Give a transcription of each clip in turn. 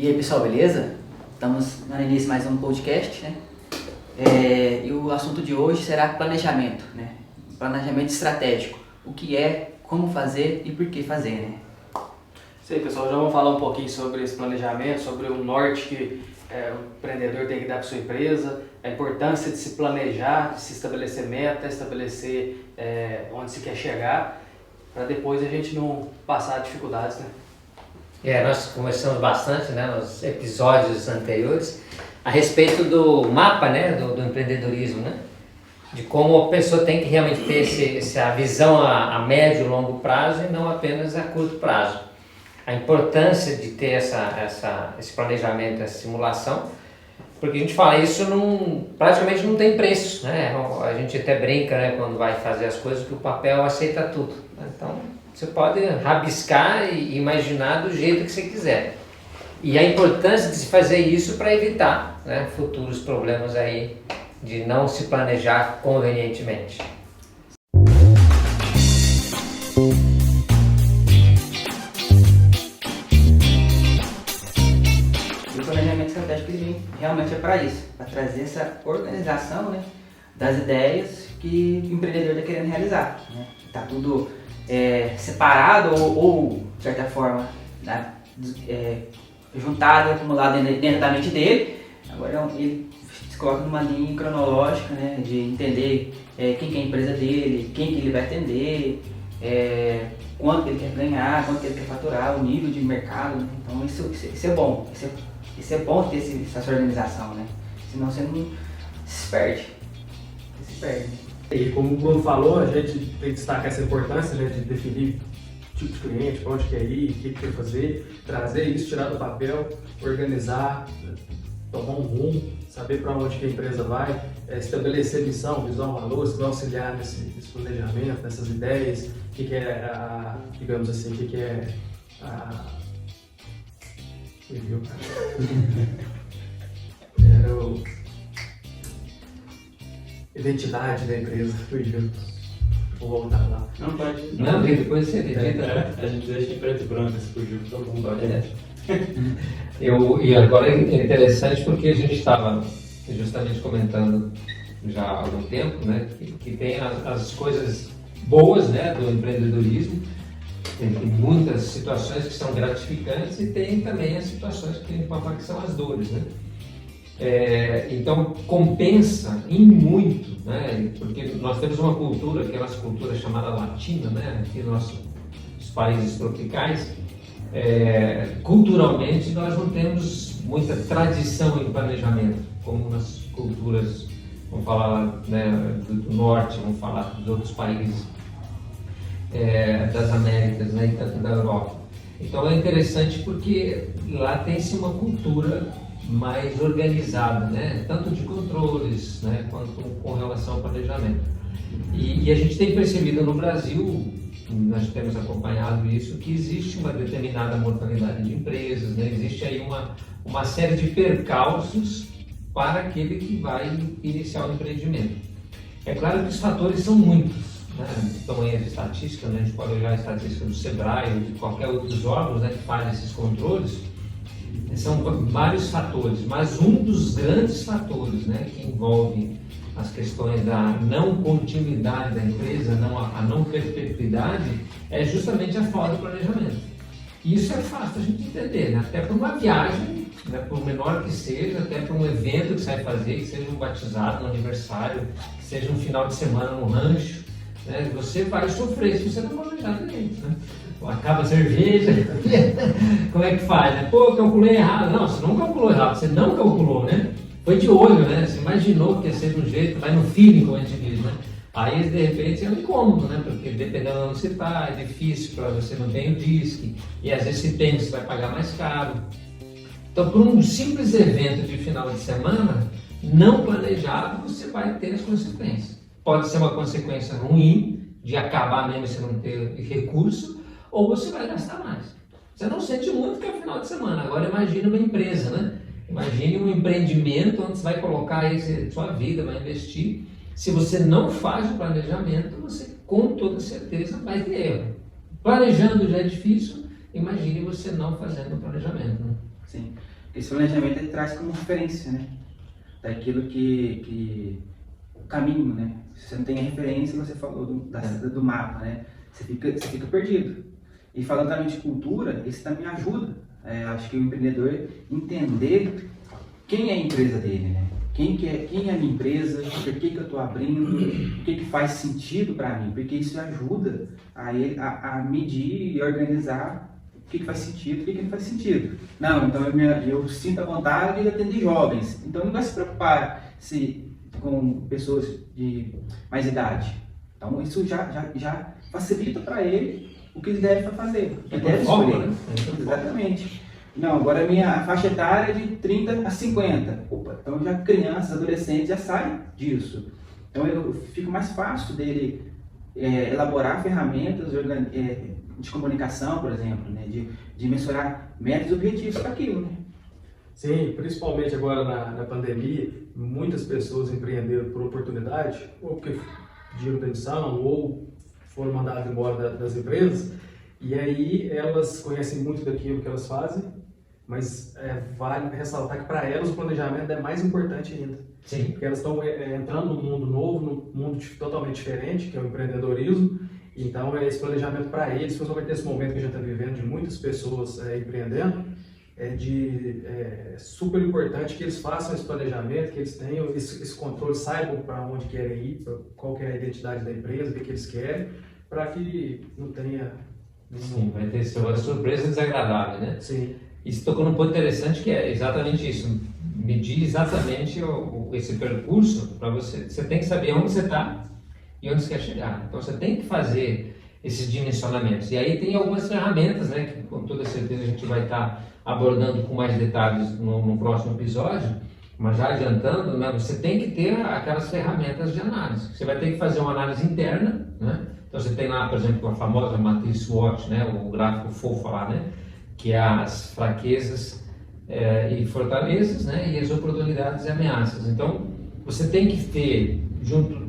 E aí pessoal, beleza? Estamos no início de mais um podcast, né? E o assunto de hoje será planejamento, né? Planejamento estratégico. O que é, como fazer e por que fazer, né? Isso aí, pessoal, já vamos falar um pouquinho sobre esse planejamento, sobre o norte que o empreendedor tem que dar para sua empresa, a importância de se planejar, de se estabelecer meta, estabelecer onde se quer chegar, para depois a gente não passar dificuldades, né? Nós conversamos bastante, né, nos episódios anteriores a respeito do mapa, né, do empreendedorismo, né, de como a pessoa tem que realmente ter essa visão a médio e longo prazo e não apenas a curto prazo. A importância de ter esse planejamento, essa simulação, porque a gente fala, isso praticamente não tem preço, né? A gente até brinca, né, quando vai fazer as coisas, que o papel aceita tudo, né? Então você pode rabiscar e imaginar do jeito que você quiser. E a importância de se fazer isso para evitar, né, futuros problemas aí de não se planejar convenientemente. O planejamento estratégico ele realmente é para isso, para trazer essa organização, né, das ideias que o empreendedor está querendo realizar, né? Tá tudo separado ou de certa forma, né, juntado, acumulado dentro da mente dele. Agora ele se coloca numa linha cronológica, né, de entender quem que é a empresa dele, quem que ele vai atender, quanto que ele quer ganhar, quanto que ele quer faturar, o nível de mercado, né? Então isso é bom, isso é bom ter essa organização, né? Senão você não se perde. Você se perde. E como o Bruno falou, a gente tem que destacar essa importância, né, de definir tipo de cliente, para onde quer ir, o que quer fazer, trazer isso, tirar do papel, organizar, tomar um rumo, saber para onde que a empresa vai, estabelecer missão, visão, valores, que vai auxiliar nesse planejamento, nessas ideias, o que é digamos assim, o que é identidade da empresa, fugiu. Vou voltar lá. Não pode. Não, depois você edita, né? A gente deixa em preto e branco esse fugiu, todo mundo olha. E agora é interessante porque a gente estava justamente comentando já há algum tempo, né, que tem as coisas boas, né, do empreendedorismo, tem muitas situações que são gratificantes e tem também as situações que a gente pode falar que são as dores, né? Então compensa em muito, né, porque nós temos uma cultura, que é a nossa cultura chamada latina, né, aqui nos países tropicais. Culturalmente nós não temos muita tradição em planejamento, como nas culturas, vamos falar, né, do norte, vamos falar dos outros países das Américas, né, e tanto da Europa. Então é interessante porque lá tem-se uma cultura mais organizada, né, tanto de controles, né, quanto com relação ao planejamento. E a gente tem percebido no Brasil, nós temos acompanhado isso, que existe uma determinada mortalidade de empresas, né? Existe aí uma série de percalços para aquele que vai iniciar o empreendimento. É claro que os fatores são muitos, né? Tamanho de estatística, né? A gente pode olhar a estatística do Sebrae ou de qualquer outros órgãos, né, que fazem esses controles. São vários fatores, mas um dos grandes fatores, né, que envolve as questões da não continuidade da empresa, a não perpetuidade, é justamente a falta de planejamento. E isso é fácil a gente entender, né? Até para uma viagem, né, por menor que seja, até para um evento que você vai fazer, que seja um batizado, um aniversário, que seja um final de semana no rancho, né? Você vai sofrer se você não planejar direito, né? Acaba a cerveja, como é que faz, né? Pô, calculei errado. Não, você não calculou errado, você não calculou, né? Foi de olho, né? Você imaginou que ia ser de um jeito, vai no feeling, como a gente diz, né? Aí, de repente, é um incômodo, né? Porque dependendo de onde você está, é difícil para você, não tem o disque. E às vezes, se tem, você vai pagar mais caro. Então, por um simples evento de final de semana, não planejado, você vai ter as consequências. Pode ser uma consequência ruim, de acabar mesmo você não ter recurso, ou você vai gastar mais. Você não sente muito que é o final de semana. Agora, imagine uma empresa, né? Imagine um empreendimento onde você vai colocar aí sua vida, vai investir. Se você não faz o planejamento, você com toda certeza vai ter erro. Planejando já é difícil, imagine você não fazendo o planejamento. Né? Sim. esse planejamento ele traz como referência, né? Daquilo que o caminho, né? Se você não tem a referência, você falou do mapa, né? Você fica perdido. E falando também de cultura, isso também ajuda, acho que o empreendedor entender quem é a empresa dele, né? Quem é a minha empresa, por que eu estou abrindo, o que faz sentido para mim, porque isso ajuda a medir e organizar o que faz sentido e o que não faz sentido. Não, então eu sinto a vontade de atender jovens, então não vai se preocupar com pessoas de mais idade. Então isso já facilita para ele o que ele deve fazer. Ele deve escolher. Né? Exatamente. Não, agora a minha faixa etária é de 30 a 50. Opa, então já crianças, adolescentes já saem disso. Então fica mais fácil dele elaborar ferramentas de comunicação, por exemplo, né? de mensurar metas e objetivos para aquilo. Né? Sim, principalmente agora na pandemia, muitas pessoas empreenderam por oportunidade, ou porque pediram demissão, ou foram mandadas embora das empresas, e aí elas conhecem muito daquilo que elas fazem, mas vale ressaltar que para elas o planejamento é mais importante ainda. Sim. Porque elas estão entrando num mundo novo, num mundo totalmente diferente, que é o empreendedorismo. Então, esse planejamento para eles, principalmente nesse momento que a gente está vivendo, de muitas pessoas empreendendo, é super importante que eles façam esse planejamento, que eles tenham esse controle, saibam para onde querem ir, qual que é a identidade da empresa, o que eles querem, para que não tenha... Sim, vai ter uma surpresa desagradável, né? Sim. E você tocou num ponto interessante que é exatamente isso, medir exatamente esse percurso para você. Você tem que saber onde você está e onde você quer chegar. Então você tem que fazer esses dimensionamentos. E aí tem algumas ferramentas, né, que com toda certeza a gente vai estar abordando com mais detalhes no próximo episódio, mas já adiantando, né, você tem que ter aquelas ferramentas de análise. Você vai ter que fazer uma análise interna, né? Então você tem lá, por exemplo, a famosa matriz SWOT, né, o gráfico fofo lá, né, que é as fraquezas e fortalezas, né, e as oportunidades e ameaças. Então você tem que ter, junto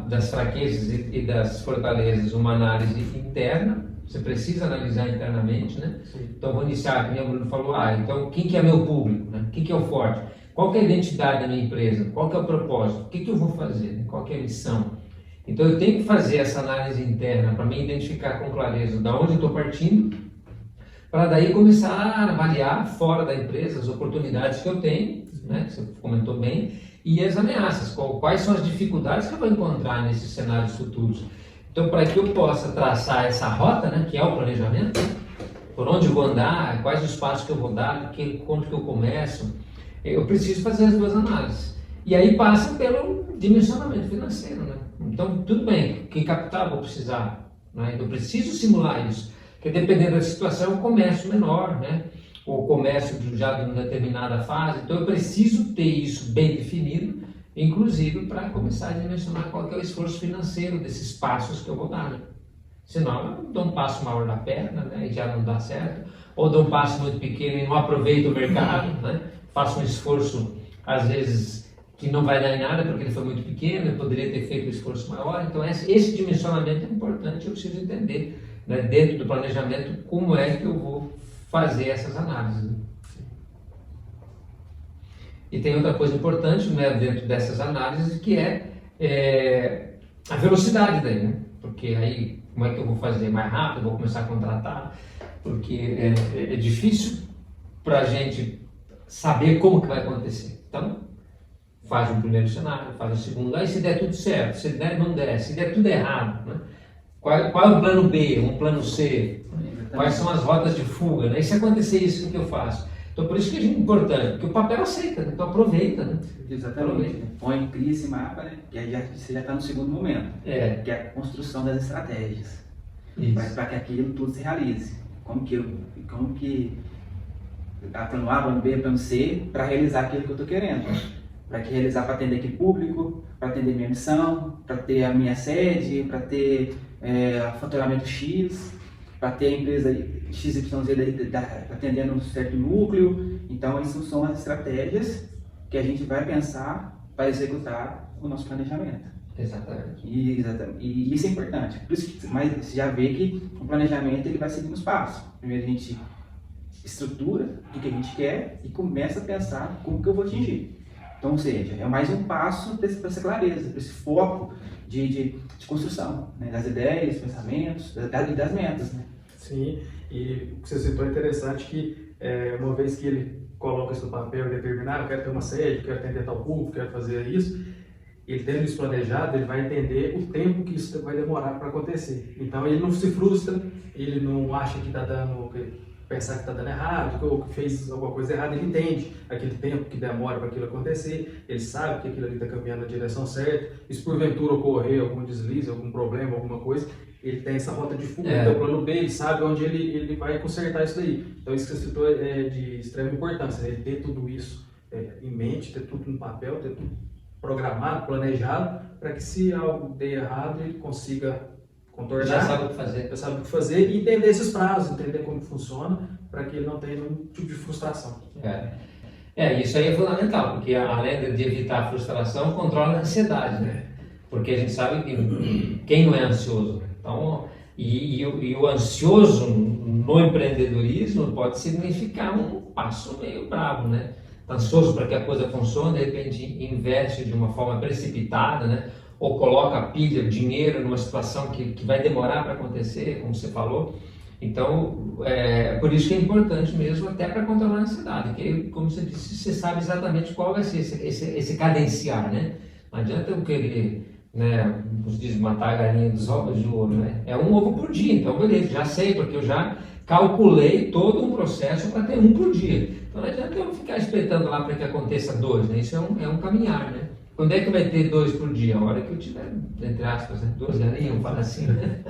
das fraquezas e das fortalezas, uma análise interna. Você precisa analisar internamente, né? Sim. Então vou iniciar, como o Bruno falou, então quem que é meu público, né? Quem que é o forte? Qual que é a identidade da minha empresa? Qual que é o propósito? O que eu vou fazer? Qual que é a missão? Então eu tenho que fazer essa análise interna para me identificar com clareza de onde eu estou partindo, para daí começar a avaliar fora da empresa as oportunidades que eu tenho, né? Que você comentou bem, e as ameaças, quais são as dificuldades que eu vou encontrar nesses cenários futuros. Então, para que eu possa traçar essa rota, né, que é o planejamento, por onde eu vou andar, quais os passos que eu vou dar, quando que eu começo, eu preciso fazer as duas análises. E aí passa pelo dimensionamento financeiro, né? Então, tudo bem, que capital eu vou precisar? Né? Eu preciso simular isso, porque dependendo da situação, o comércio menor, né? Ou comércio já de uma determinada fase, então eu preciso ter isso bem definido, inclusive para começar a dimensionar qual que é o esforço financeiro desses passos que eu vou dar. Né? Senão eu dou um passo maior da perna, né, e já não dá certo, ou dou um passo muito pequeno e não aproveito o mercado, né? Faço um esforço, às vezes, que não vai dar em nada porque ele foi muito pequeno, eu poderia ter feito um esforço maior. Então esse dimensionamento é importante, eu preciso entender, né, dentro do planejamento, como é que eu vou fazer essas análises. Né? E tem outra coisa importante, né, dentro dessas análises, que é a velocidade daí, né? Porque aí, como é que eu vou fazer mais rápido? Eu vou começar a contratar, porque é difícil para a gente saber como que vai acontecer. Então, faz um primeiro cenário, faz o segundo, aí se der tudo certo, se der não der, se der tudo errado, né? Qual é o plano B, um plano C? Quais são as rotas de fuga, né? E se acontecer isso, o que eu faço? Então, por isso que é importante, porque o papel aceita, né? Então aproveita, né? Exatamente. Põe, cria esse mapa, né? Que aí você já está no segundo momento, que é a construção das estratégias. Para que aquilo tudo se realize. Como que a plano A, plano B, plano C, para realizar aquilo que eu estou querendo. Para realizar, para atender aquele público, para atender minha missão, para ter a minha sede, para ter faturamento X, para ter a empresa XYZ atendendo um certo núcleo. Então, essas são as estratégias que a gente vai pensar para executar o nosso planejamento. Exatamente. E isso é importante. Por isso que, mas você já vê que o planejamento ele vai seguindo os passos. Primeiro a gente estrutura do que a gente quer e começa a pensar como que eu vou atingir. Então, ou seja, é mais um passo para essa clareza, para esse foco de construção, né? Das ideias, pensamentos e das metas, né? Sim, e o que você citou é interessante que uma vez que ele coloca isso no papel e determinar, eu quero ter uma sede, quero atender tal público, quero fazer isso, ele tendo isso planejado, ele vai entender o tempo que isso vai demorar para acontecer. Então ele não se frustra, ele não acha que está dando, pensar que está dando errado, ou que fez alguma coisa errada, ele entende aquele tempo que demora para aquilo acontecer, ele sabe que aquilo ali está caminhando na direção certa, e se porventura ocorrer algum deslize, algum problema, alguma coisa, ele tem essa rota de fuga, tem o plano B, ele sabe onde ele vai consertar isso daí. Então isso que você citou é de extrema importância, né? Ele ter tudo isso em mente, ter tudo no papel, ter tudo programado, planejado, para que se algo der errado, ele consiga contornar. Já sabe o que fazer. Já sabe o que fazer e entender esses prazos, entender como funciona, para que ele não tenha nenhum tipo de frustração. Isso aí é fundamental, porque além de evitar a frustração, controla a ansiedade, né? Porque a gente sabe que quem não é ansioso. Então, e o ansioso no empreendedorismo pode significar um passo meio bravo, né? Tá ansioso para que a coisa funcione, de repente investe de uma forma precipitada, né? Ou coloca a pilha, dinheiro numa situação que vai demorar para acontecer, como você falou. Então, por isso que é importante mesmo, até para controlar a ansiedade, porque, como você disse, você sabe exatamente qual vai ser esse cadenciar, né? Não adianta eu querer, né, como se diz, matar a galinha dos ovos de ouro, né? É um ovo por dia, então beleza, já sei, porque eu já calculei todo um processo para ter um por dia. Então não adianta eu ficar espetando lá para que aconteça 2, né? Isso é um caminhar, né? Quando é que vai ter 2 por dia? A hora que eu tiver, entre aspas, né, 2 galinhas, vamos falar assim, né?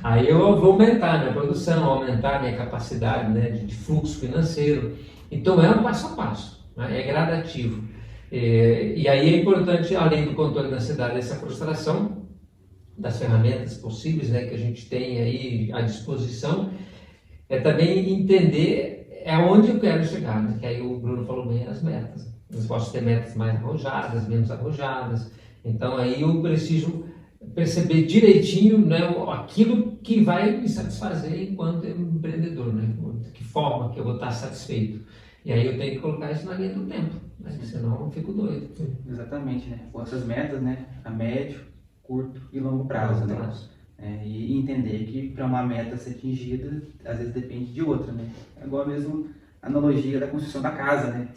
Aí eu vou aumentar minha produção, aumentar minha capacidade, né, de fluxo financeiro. Então é um passo a passo, né? É gradativo. E aí é importante, além do controle da ansiedade, essa frustração, das ferramentas possíveis, né, que a gente tem aí à disposição, é também entender aonde eu quero chegar, né? Que aí o Bruno falou bem, as metas. Eu posso ter metas mais arrojadas, menos arrojadas. Então aí eu preciso perceber direitinho, né, aquilo que vai me satisfazer enquanto empreendedor, né? De que forma que eu vou estar satisfeito. E aí eu tenho que colocar isso na linha do tempo, né? Senão eu fico doido. Exatamente, né? Com essas metas, né? A médio, curto e longo prazo, né? E entender que para uma meta ser atingida, às vezes depende de outra, né? É igual mesmo a analogia da construção da casa, né?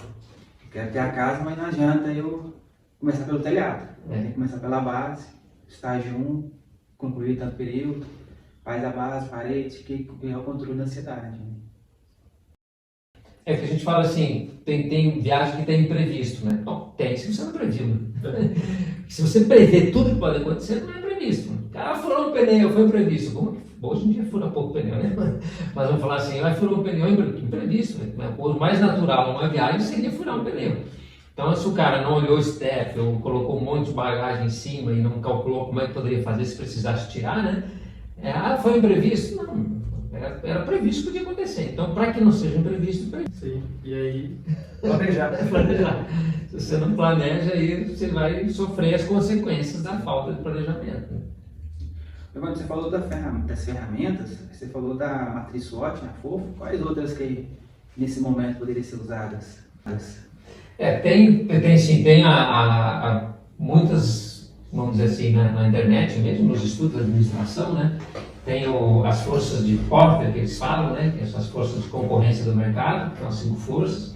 Eu quero ter a casa, mas não adianta eu começar pelo telhado. Tem que começar pela base, estágio 1, concluir tanto período, faz a base, parede, que é o controle da ansiedade, né? É que a gente fala assim, tem viagem que tem imprevisto, né? Não, tem se você não previu, né? Se você prever tudo que pode acontecer, não é previsto. O cara furou um pneu, foi imprevisto. Bom, hoje em dia fura pouco pneu, né? Mas vamos falar assim, furou um pneu, imprevisto. Né? O mais natural numa viagem seria furar um pneu. Então, se o cara não olhou o step, ou colocou um monte de bagagem em cima e não calculou como é que poderia fazer se precisasse tirar, né? Foi imprevisto? Não. Era previsto que podia acontecer. Então, para que não seja imprevisto, sim. E aí, planejar. Se você não planeja, aí você vai sofrer as consequências da falta de planejamento. Né? Quando você falou das ferramentas, você falou da matriz SWOT, na FOFO, quais outras que nesse momento poderiam ser usadas? Tem sim, tem muitas, vamos dizer assim, na internet mesmo, nos estudos de administração, né? Tem as forças de Porter, que eles falam, né? Que são as forças de concorrência do mercado, que são as 5 forças.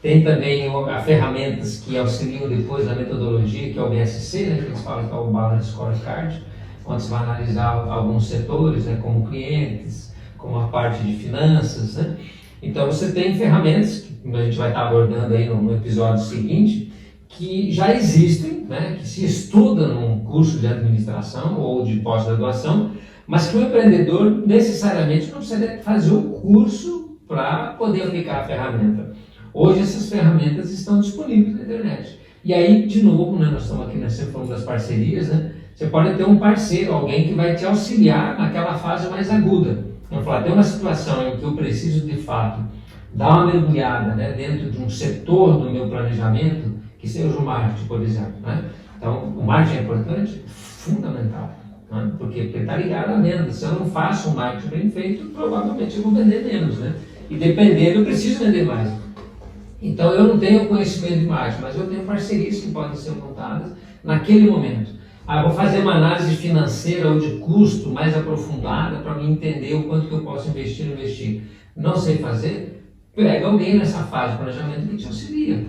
Tem também as ferramentas que auxiliam depois da metodologia, que é o BSC, né? Que eles falam que é o Balance Scorecard, onde você vai analisar alguns setores, né? Como clientes, como a parte de finanças, né? Então você tem ferramentas, que a gente vai estar abordando aí no episódio seguinte, que já existem, né? Que se estuda num curso de administração ou de pós-graduação, mas que o empreendedor necessariamente não precisa fazer o curso para poder aplicar a ferramenta. Hoje essas ferramentas estão disponíveis na internet. E aí, de novo, né, nós estamos aqui sempre falando das parcerias, né? Você pode ter um parceiro, alguém que vai te auxiliar naquela fase mais aguda. Vamos falar, tem uma situação em que eu preciso de fato dar uma mergulhada, né, dentro de um setor do meu planejamento, que seja o marketing, por exemplo. Né? Então, o marketing é importante? Fundamental. Né? Porque está ligado à venda. Se eu não faço um marketing bem feito, provavelmente eu vou vender menos. Né? e dependendo eu preciso vender mais. Então eu não tenho conhecimento de marketing, mas eu tenho parcerias que podem ser montadas naquele momento. Ah, vou fazer uma análise financeira ou de custo mais aprofundada para me entender o quanto que eu posso investir ou investir. Não sei fazer? Pega alguém nessa fase de planejamento que te auxilia.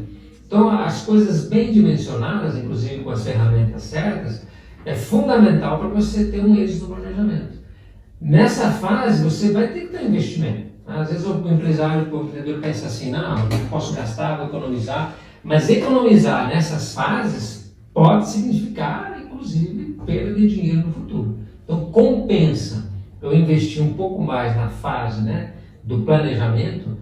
Então as coisas bem dimensionadas, inclusive com as ferramentas certas, é fundamental para você ter um êxito no planejamento. Nessa fase você vai ter que ter investimento. Às vezes o empresário, o empreendedor pensa assim, não, eu posso gastar, vou economizar, mas economizar nessas fases pode significar, inclusive, perda de dinheiro no futuro. Então compensa eu investir um pouco mais na fase, né, do planejamento,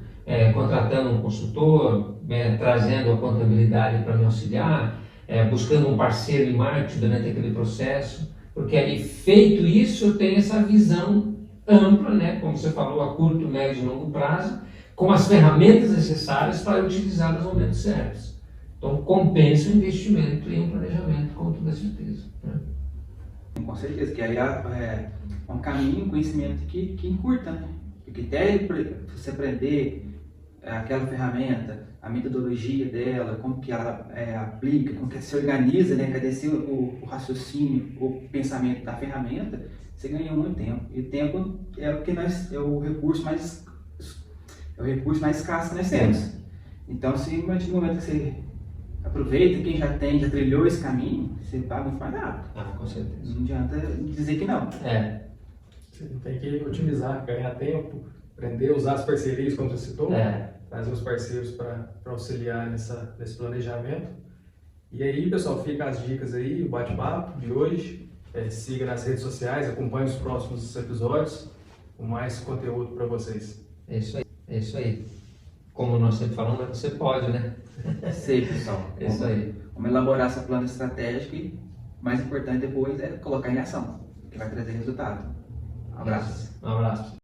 contratando um consultor, trazendo a contabilidade para me auxiliar, buscando um parceiro em marketing durante aquele processo, porque aí feito isso eu tenho essa visão ampla, né, como você falou, a curto, médio e longo prazo, com as ferramentas necessárias para utilizar nos momentos certos. Então compensa o investimento em um planejamento, com toda certeza. Né? Com certeza, que aí é um caminho, um conhecimento que encurta, né? Porque até você aprender aquela ferramenta, a metodologia dela, como que ela aplica, como que se organiza, né? Cadê o raciocínio, o pensamento da ferramenta, você ganha muito tempo. E tempo é o que o recurso mais escasso que nós temos. Então, se no momento que você aproveita, quem já trilhou esse caminho, você vai muito mais rápido. Ah, com certeza. Não adianta dizer que não. Você tem que otimizar, ganhar tempo, aprender a usar as parcerias, como você citou, trazer os parceiros para auxiliar nesse planejamento. E aí, pessoal, fica as dicas aí, o bate-papo de hoje. Siga nas redes sociais, acompanhe os próximos episódios com mais conteúdo para vocês. É isso aí. Como nós sempre falamos, você pode, né? Sei, pessoal. É isso aí. Vamos elaborar essa plano estratégico e o mais importante depois é colocar em ação, que vai trazer resultado. Um abraço. Um abraço.